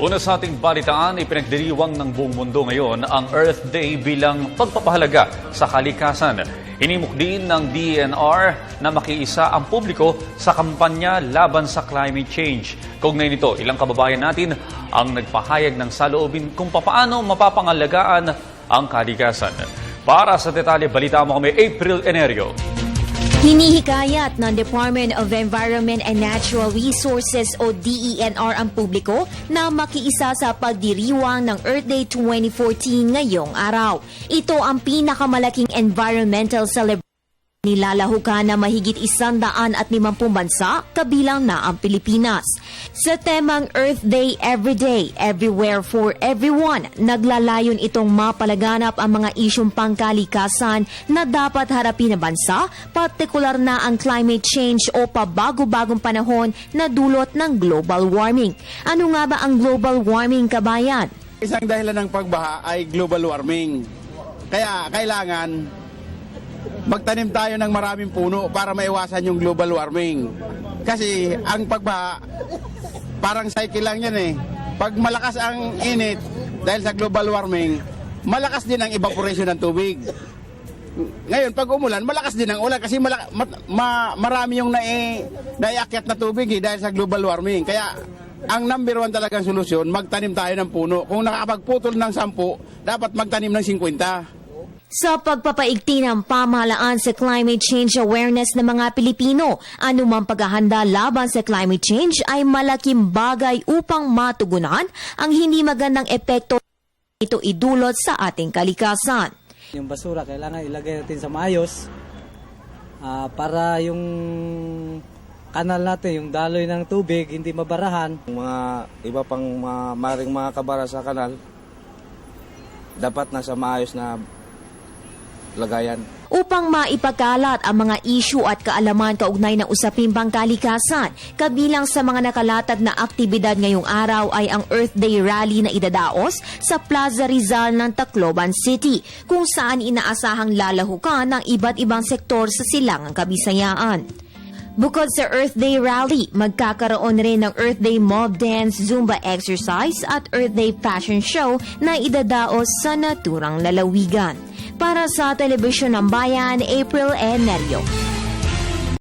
Una sa ating balitaan, ipinagdiriwang ng buong mundo ngayon ang Earth Day bilang pagpapahalaga sa kalikasan. Hinimok din ng DENR na makiisa ang publiko sa kampanya laban sa climate change. Kaugnay nito, ilang kababayan natin ang nagpahayag ng saloobin kung papaano mapapangalagaan ang kalikasan. Para sa detalye, balita mo kami April Enerio. Hinihikayat ng Department of Environment and Natural Resources o DENR ang publiko na makiisa sa pagdiriwang ng Earth Day 2014 ngayong araw. Ito ang pinakamalaking environmental celebration. Nilalahukan na mahigit 150 bansa, kabilang na ang Pilipinas. Sa temang Earth Day Everyday, Everywhere for Everyone, naglalayon itong mapalaganap ang mga isyong pangkalikasan na dapat harapin ng bansa, partikular na ang climate change o pabago-bagong panahon na dulot ng global warming. Ano nga ba ang global warming, kabayan? Isang dahilan ng pagbaha ay global warming. Kaya kailangan magtanim tayo ng maraming puno para maiwasan yung global warming. Kasi ang pagbaha, parang cycle lang yan eh. Pag malakas ang init dahil sa global warming, malakas din ang evaporation ng tubig. Ngayon, pag umulan, malakas din ang ulan kasi marami yung naiakyat na tubig eh, dahil sa global warming. Kaya ang number 1 talagang solusyon, magtanim tayo ng puno. Kung nakapagputol ng 10, dapat magtanim ng 50. Sa pagpapaigting ng pamahalaan sa climate change awareness ng mga Pilipino, anumang paghahanda laban sa climate change ay malaking bagay upang matugunan ang hindi magandang epekto ito idulot sa ating kalikasan. Yung basura kailangan ilagay natin sa maayos para yung kanal natin, yung daloy ng tubig, hindi mabarahan. Mga iba pang maring mga kabara sa kanal, dapat nasa maayos na lagayan. Upang maipagkalat ang mga issue at kaalaman kaugnay ng usaping pangkalikasan, kabilang sa mga nakalatag na aktibidad ngayong araw ay ang Earth Day Rally na idadaos sa Plaza Rizal ng Tacloban City, kung saan inaasahang lalahukan ng iba't ibang sektor sa Silangang Kabisayaan. Bukod sa Earth Day Rally, magkakaroon rin ng Earth Day Mob Dance, Zumba Exercise at Earth Day Fashion Show na idadaos sa naturang lalawigan. Para sa Telebisyon ng Bayan, April Enerio.